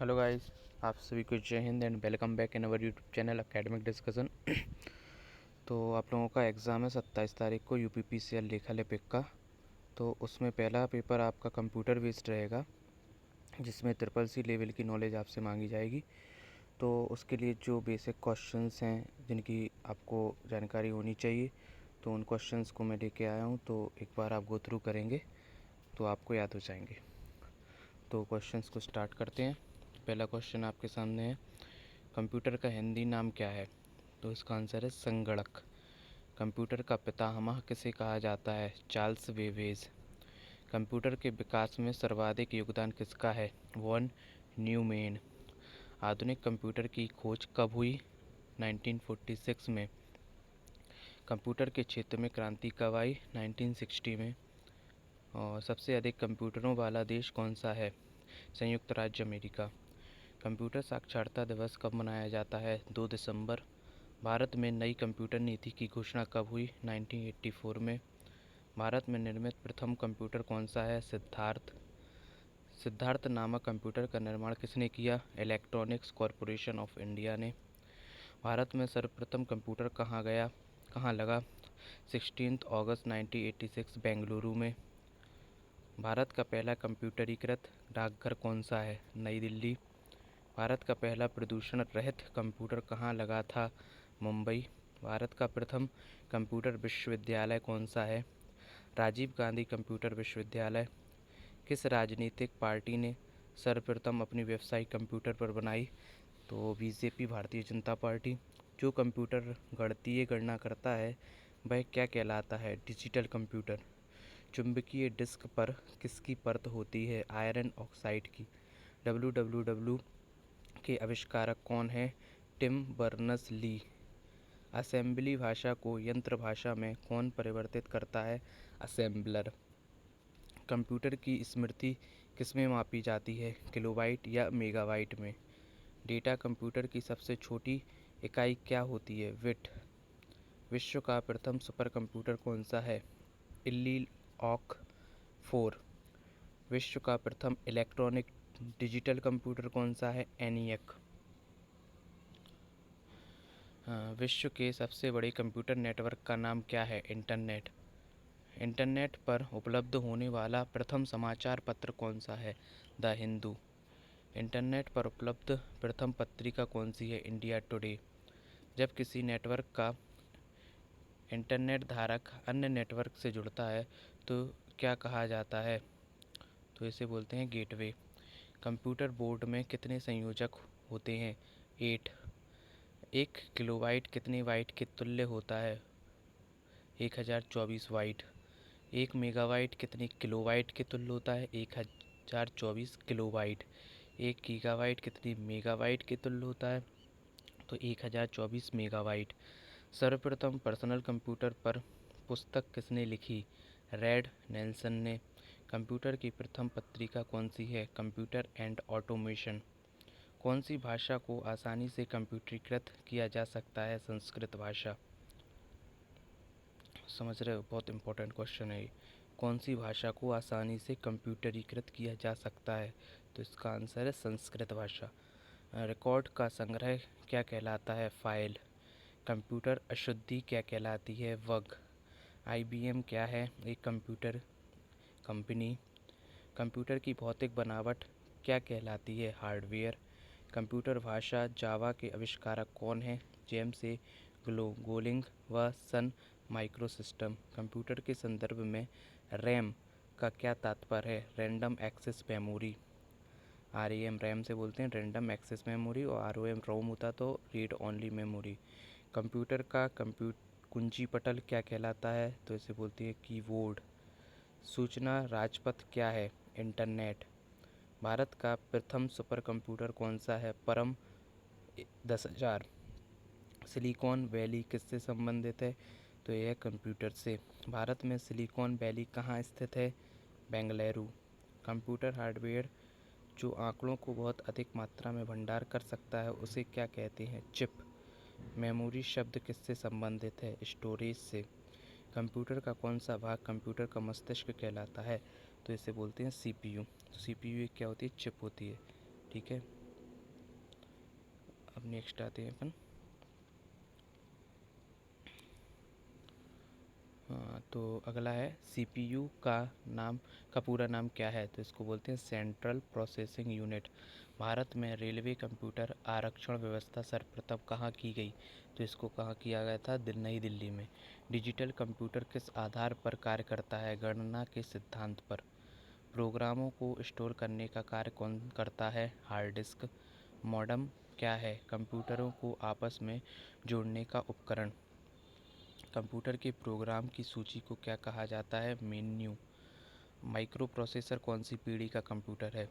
Hello guys, आप सभी को जय Hind and welcome back in our YouTube channel academic discussion. तो आप लोगों का एग्ज़ाम है 27 तारीख को यूपीपीसीएल लेखा लिपिक का। तो उसमें पहला पेपर आपका कंप्यूटर बेस्ड रहेगा, जिसमें ट्रिपल सी लेवल की नॉलेज आपसे मांगी जाएगी। तो उसके लिए जो बेसिक क्वेश्चंस हैं जिनकी आपको जानकारी होनी चाहिए, तो उन क्वेश्चंस को मैं लेके आया हूँ। तो एक बार आप गो थ्रू करेंगे तो आपको याद हो जाएंगे। तो क्वेश्चंस को स्टार्ट करते हैं। पहला क्वेश्चन आपके सामने है, कंप्यूटर का हिंदी नाम क्या है? तो इसका आंसर है संगणक। कंप्यूटर का पितामह किसे कहा जाता है? Charles Babbage. कंप्यूटर के विकास में सर्वाधिक योगदान किसका है? Von Neumann. आधुनिक कंप्यूटर की खोज कब हुई? 1946 में। कंप्यूटर के क्षेत्र में क्रांति कब आई? 1960 में। और सबसे अधिक कंप्यूटरों वाला देश कौन सा है? संयुक्त राज्य अमेरिका। कंप्यूटर साक्षरता दिवस कब मनाया जाता है? 2 दिसंबर। भारत में नई कंप्यूटर नीति की घोषणा कब हुई? 1984 में। भारत में निर्मित प्रथम कंप्यूटर कौन सा है? सिद्धार्थ। सिद्धार्थ नामक कंप्यूटर का निर्माण किसने किया? इलेक्ट्रॉनिक्स कॉरपोरेशन ऑफ इंडिया ने। भारत में सर्वप्रथम कंप्यूटर कहाँ लगा? 16 अगस्त 1986 बेंगलुरु में। भारत का पहला कंप्यूटरीकृत डाकघर कौन सा है? नई दिल्ली। भारत का पहला प्रदूषण रहित कंप्यूटर कहाँ लगा था? मुंबई। भारत का प्रथम कंप्यूटर विश्वविद्यालय कौन सा है? राजीव गांधी कंप्यूटर विश्वविद्यालय। किस राजनीतिक पार्टी ने सर्वप्रथम अपनी वेबसाइट कंप्यूटर पर बनाई? तो बीजेपी, भारतीय जनता पार्टी। जो कंप्यूटर गणितीय गणना करता है वह क्या कहलाता है? Digital computer. चुंबकीय डिस्क पर किसकी परत होती है? आयरन ऑक्साइड की। डब्ल्यू के आविष्कारक कौन है? Tim Berners-Lee. असेंबली भाषा को यंत्र भाषा में कौन परिवर्तित करता है? असेंबलर। कंप्यूटर की स्मृति किसमें मापी जाती है? किलोबाइट या मेगाबाइट में। डेटा कंप्यूटर की सबसे छोटी इकाई क्या होती है? बिट। विश्व का प्रथम सुपर कंप्यूटर कौन सा है? इल्लिनॉक 4। विश्व का प्रथम इलेक्ट्रॉनिक डिजिटल कंप्यूटर कौन सा है? एनियक। विश्व के सबसे बड़े कंप्यूटर नेटवर्क का नाम क्या है? इंटरनेट। इंटरनेट पर उपलब्ध होने वाला प्रथम समाचार पत्र कौन सा है? द हिंदू। इंटरनेट पर उपलब्ध प्रथम पत्रिका कौन सी है? India today. जब किसी नेटवर्क का इंटरनेट धारक अन्य नेटवर्क से जुड़ता है तो क्या कहा जाता है? तो इसे बोलते हैं गेटवे। कंप्यूटर बोर्ड में कितने संयोजक होते हैं? 8। 1 किलोबाइट कितने बाइट के तुल्य होता है? 1024 बाइट। 1 मेगाबाइट कितने किलोबाइट के तुल्य होता है? 1024 किलोबाइट। 1 गीगाबाइट कितनी मेगाबाइट के तुल्य होता है? तो 1024 मेगाबाइट। सर्वप्रथम पर्सनल कंप्यूटर पर पुस्तक किसने लिखी? रेड नेल्सन ने। कंप्यूटर की प्रथम पत्रिका कौन सी है? Computer and automation. कौन सी भाषा को आसानी से कंप्यूटरीकृत किया जा सकता है? संस्कृत भाषा। समझ रहे हो, बहुत इंपॉर्टेंट क्वेश्चन है ये। कौन सी भाषा को आसानी से कंप्यूटरीकृत किया जा सकता है? तो इसका आंसर है संस्कृत भाषा। रिकॉर्ड का संग्रह क्या कहलाता है? फाइल। कंप्यूटर अशुद्धि क्या कहलाती है? बग। IBM क्या है? एक कंप्यूटर कंपनी। कंप्यूटर की भौतिक बनावट क्या कहलाती है? हार्डवेयर। कंप्यूटर भाषा जावा के आविष्कारक कौन हैं? जेम्स ए गोलिंग व सन माइक्रोसिस्टम। कंप्यूटर के संदर्भ में रैम का क्या तात्पर्य है? Random access memory. RAM RAM से बोलते हैं रैंडम एक्सेस मेमोरी, और ROM रोम होता तो रीड ओनली मेमोरी। कंप्यूटर का कुंजी पटल क्या कहलाता है? तो इसे बोलती है कीबोर्ड। सूचना राजपथ क्या है? इंटरनेट। भारत का प्रथम सुपर कंप्यूटर कौन सा है? परम 10,000। सिलिकॉन वैली किससे संबंधित है? तो यह कंप्यूटर से। भारत में सिलिकॉन वैली कहाँ स्थित है? बेंगलुरु। कंप्यूटर हार्डवेयर जो आंकड़ों को बहुत अधिक मात्रा में भंडार कर सकता है उसे क्या कहते हैं? चिप। मेमोरी शब्द किससे संबंधित है? स्टोरेज से। कंप्यूटर का कौन सा भाग कंप्यूटर का मस्तिष्क कहलाता है? तो इसे बोलते हैं CPU। तो CPU क्या होती है? चिप होती है। ठीक है। अब नेक्स्ट आते हैं अपन। हाँ, तो अगला है सीपीयू का पूरा नाम क्या है? तो इसको बोलते हैं सेंट्रल प्रोसेसिंग यूनिट। भारत में रेलवे कंप्यूटर आरक्षण व्यवस्था सर्वप्रथम कहाँ की गई? तो इसको कहाँ किया गया था? नई दिल्ली में। डिजिटल कंप्यूटर किस आधार पर कार्य करता है? गणना के सिद्धांत पर। प्रोग्रामों को स्टोर करने का कार्य कौन करता है? Hard disk. मॉडेम क्या है? कंप्यूटरों को आपस में जोड़ने का उपकरण। कंप्यूटर के प्रोग्राम की सूची को क्या कहा जाता है? मेन्यू। माइक्रो प्रोसेसर कौन सी पीढ़ी का कंप्यूटर है?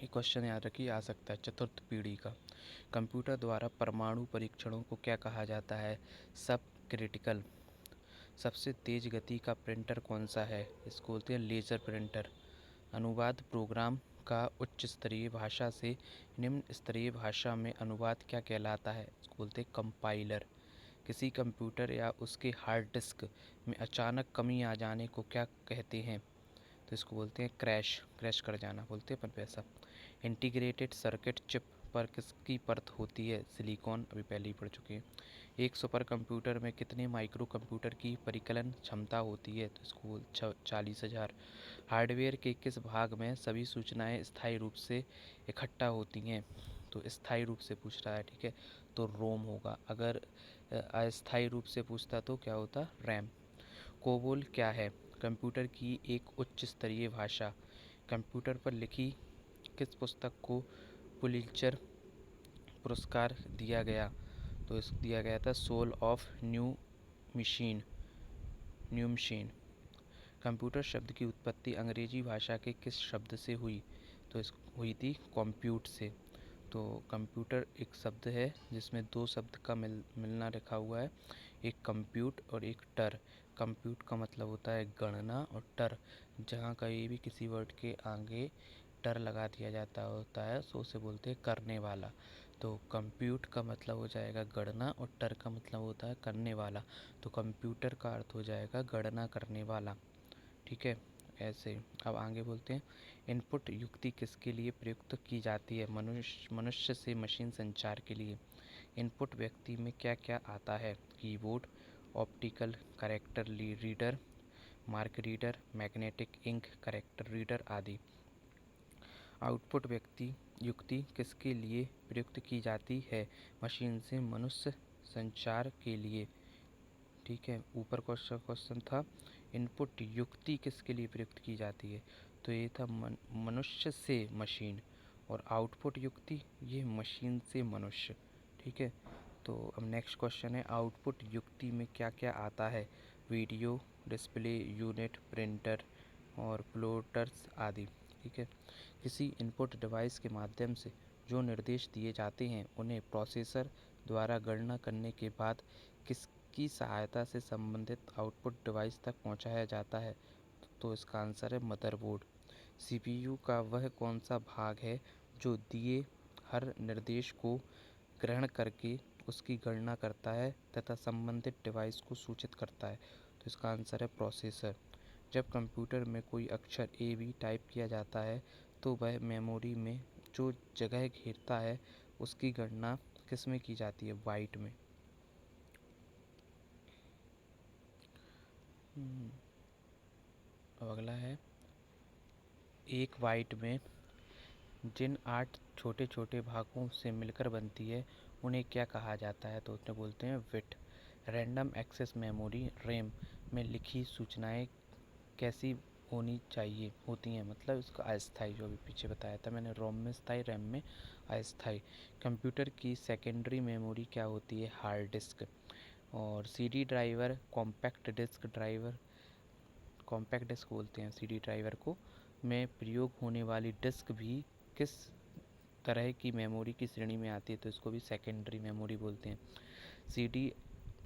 ये क्वेश्चन याद रखिए, आ सकता है, चतुर्थ पीढ़ी का। कंप्यूटर द्वारा परमाणु परीक्षणों को क्या कहा जाता है? सब क्रिटिकल। सबसे तेज गति का प्रिंटर कौन सा है? इसको बोलते हैं लेजर प्रिंटर। अनुवाद प्रोग्राम का उच्च स्तरीय भाषा से निम्न स्तरीय भाषा में अनुवाद क्या कहलाता है? इसको बोलते हैं कंपाइलर। किसी कंप्यूटर या उसके हार्ड डिस्क में अचानक कमी आ जाने को क्या कहते हैं? तो इसको बोलते हैं क्रैश। क्रैश कर जाना बोलते हैं अपन पैसा। इंटीग्रेटेड सर्किट चिप पर किसकी परत होती है? सिलिकॉन, अभी पहले ही पढ़ चुके हैं। एक सुपर कंप्यूटर में कितने माइक्रो कंप्यूटर की परिकलन क्षमता होती है? तो इसको 40,000। हार्डवेयर के किस भाग में सभी सूचनाएं स्थायी रूप से इकट्ठा होती हैं? तो स्थायी रूप से पूछ रहा है, ठीक है, तो रोम होगा। अगर अस्थायी रूप से पूछता तो क्या होता? रैम। कोबोल क्या है? कंप्यूटर की एक उच्च स्तरीय भाषा। कंप्यूटर पर लिखी किस पुस्तक को पुलित्जर पुरस्कार दिया गया? तो इस दिया गया था soul of new machine. Computer शब्द की उत्पत्ति अंग्रेजी भाषा के किस शब्द से हुई? तो इस हुई थी कंप्यूट से। तो कंप्यूटर एक शब्द है जिसमें दो शब्द का मिलना लिखा हुआ है, एक कंप्यूट और एक टर। कंप्यूट का मतलब होता है गणना, और टर जहाँ कहीं भी किसी वर्ड के आगे टर लगा दिया जाता होता है तो उसे बोलते हैं करने वाला। तो कंप्यूट का मतलब हो जाएगा गणना और टर का मतलब होता है करने वाला। तो कंप्यूटर का अर्थ हो जाएगा गणना करने वाला, ठीक है। ऐसे अब आगे बोलते हैं इनपुट युक्ति किसके लिए प्रयुक्त की जाती है? मनुष्य से मशीन संचार के लिए। इनपुट व्यक्ति में क्या क्या आता है? Keyboard, optical character reader, mark reader, magnetic ink character reader आदि। आउटपुट व्यक्ति युक्ति किसके लिए प्रयुक्त की जाती है? मशीन से मनुष्य संचार के लिए, ठीक है। ऊपर क्वेश्चन था इनपुट युक्ति किसके लिए प्रयुक्त की जाती है, तो ये था मनुष्य से मशीन, और आउटपुट युक्ति ये मशीन से मनुष्य, ठीक है। तो अब नेक्स्ट क्वेश्चन है आउटपुट युक्ति में क्या क्या आता है? वीडियो, डिस्प्ले यूनिट, प्रिंटर और प्लोटर्स आदि, ठीक है। किसी इनपुट डिवाइस के माध्यम से जो निर्देश दिए जाते हैं उन्हें प्रोसेसर द्वारा गणना करने के बाद किसकी सहायता से संबंधित आउटपुट डिवाइस तक पहुंचाया जाता है? तो इसका आंसर है मदरबोर्ड। सीपीयू का वह कौन सा भाग है जो दिए हर निर्देश को ग्रहण करके उसकी गणना करता है तथा संबंधित डिवाइस को सूचित करता है? तो इसका आंसर है प्रोसेसर। जब कंप्यूटर में कोई अक्षर ए बी टाइप किया जाता है तो वह मेमोरी में जो जगह घेरता है उसकी गणना किस में की जाती है? बाइट में। अब अगला है एक बाइट में जिन 8 छोटे छोटे भागों से मिलकर बनती है उन्हें क्या कहा जाता है? तो उन्हें बोलते हैं bit. Random access memory RAM में लिखी सूचनाएं कैसी होती हैं, मतलब इसका अस्थाई, जो अभी पीछे बताया था मैंने, रोम में स्थाई, रैम में अस्थाई। कंप्यूटर की सेकेंडरी मेमोरी क्या होती है? Hard disk. और सीडी ड्राइवर, कॉम्पैक्ट डिस्क बोलते हैं सीडी ड्राइवर को, में प्रयोग होने वाली डिस्क भी किस तरह की मेमोरी की श्रेणी में आती है? तो इसको भी सेकेंडरी मेमोरी बोलते हैं। सीडी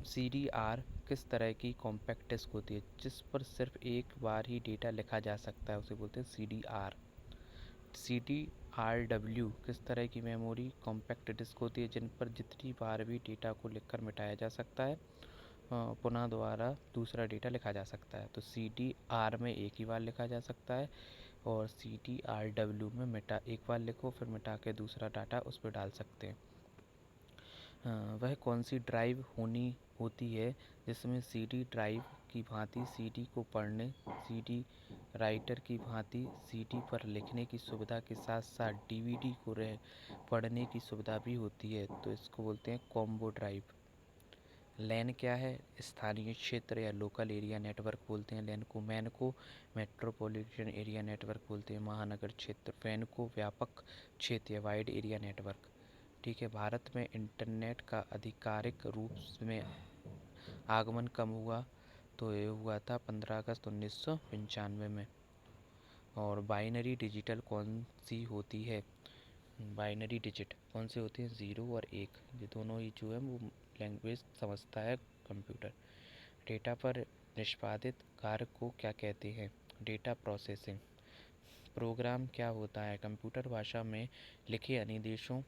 CDR किस तरह की कॉम्पैक्ट डिस्क होती है जिस पर सिर्फ एक बार ही डेटा लिखा जा सकता है? उसे बोलते हैं CDR। CDRW किस तरह की मेमोरी कॉम्पैक्ट डिस्क होती है जिन पर जितनी बार भी डेटा को लिखकर मिटाया जा सकता है, पुनः दोबारा दूसरा डेटा लिखा जा सकता है? तो CDR में एक ही बार लिखा जा सकता है, और CDRW में एक बार लिखो फिर मिटा के दूसरा डाटा उस पर डाल सकते हैं। वह कौन सी ड्राइव होती है जिसमें सीडी ड्राइव की भांति सीडी को पढ़ने, सीडी राइटर की भांति सीडी पर लिखने की सुविधा के साथ साथ डीवीडी को पढ़ने की सुविधा भी होती है, तो इसको बोलते हैं कॉम्बो ड्राइव। लैन क्या है? स्थानीय क्षेत्र या लोकल एरिया नेटवर्क बोलते हैं लैन को। मैन को मेट्रोपॉलिटन एरिया नेटवर्क बोलते हैं, महानगर क्षेत्र। वैन को व्यापक क्षेत्र या वाइड एरिया नेटवर्क। ठीक है। भारत में इंटरनेट का आधिकारिक रूप में आगमन कब हुआ? तो ये हुआ था 15 अगस्त 1995 में। और बाइनरी डिजिटल कौन सी होती है? बाइनरी डिजिट कौन सी होती है? 0 और 1, ये दोनों ही जो है वो लैंग्वेज समझता है कंप्यूटर। डेटा पर निष्पादित कार्य को क्या कहते हैं? Data processing. प्रोग्राम क्या होता है? कंप्यूटर भाषा में लिखे अनुदेशों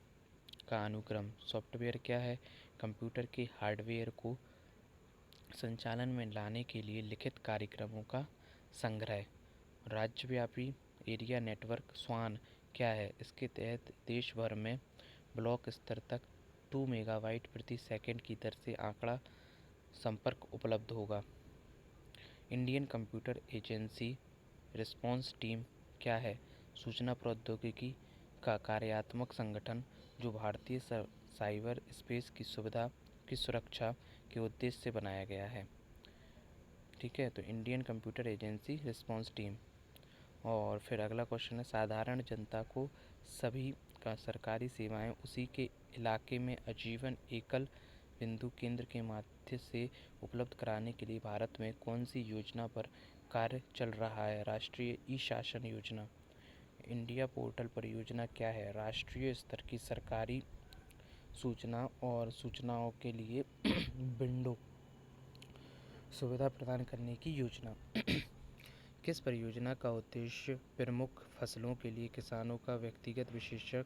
का अनुक्रम। सॉफ्टवेयर क्या है? कंप्यूटर के हार्डवेयर को संचालन में लाने के लिए लिखित कार्यक्रमों का संग्रह। राज्यव्यापी एरिया नेटवर्क स्वान क्या है? इसके तहत देश भर में ब्लॉक स्तर तक 2 मेगाबाइट प्रति सेकंड की दर से आंकड़ा संपर्क उपलब्ध होगा। Indian computer agency response team क्या है? सूचना प्रौद्योगिकी का कार्यात्मक संगठन जो भारतीय साइबर स्पेस की सुविधा की सुरक्षा के उद्देश्य से बनाया गया है। ठीक है, तो Indian computer agency response team. और फिर अगला क्वेश्चन है, साधारण जनता को सभी का सरकारी सेवाएं उसी के इलाके में आजीवन एकल बिंदु केंद्र के माध्यम से उपलब्ध कराने के लिए भारत में कौन सी योजना पर कार्य चल रहा है? राष्ट्रीय ई शासन योजना। इंडिया पोर्टल परियोजना क्या है? राष्ट्रीय स्तर की सरकारी सूचना और सूचनाओं के लिए विंडो सुविधा प्रदान करने की योजना। किस परियोजना का उद्देश्य प्रमुख फसलों के लिए किसानों का व्यक्तिगत विशेषज्ञ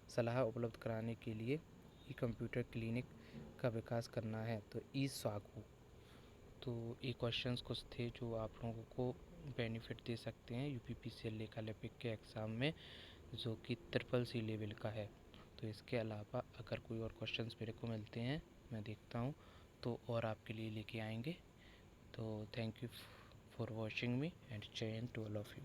सलाह उपलब्ध कराने के लिए ई कंप्यूटर क्लिनिक का विकास करना है? तो ई सागू। तो ये क्वेश्चंस कुछ थे जो आप लोगों को बेनिफिट दे सकते हैं यूपीपीसीएल लेखा लिपिक के एग्ज़ाम में, जो कि CCC लेवल का है। तो इसके अलावा अगर कोई और क्वेश्चंस मेरे को मिलते हैं, मैं देखता हूँ तो और आपके लिए लेके आएंगे। तो thank you for watching me and Jai Hind to all of you.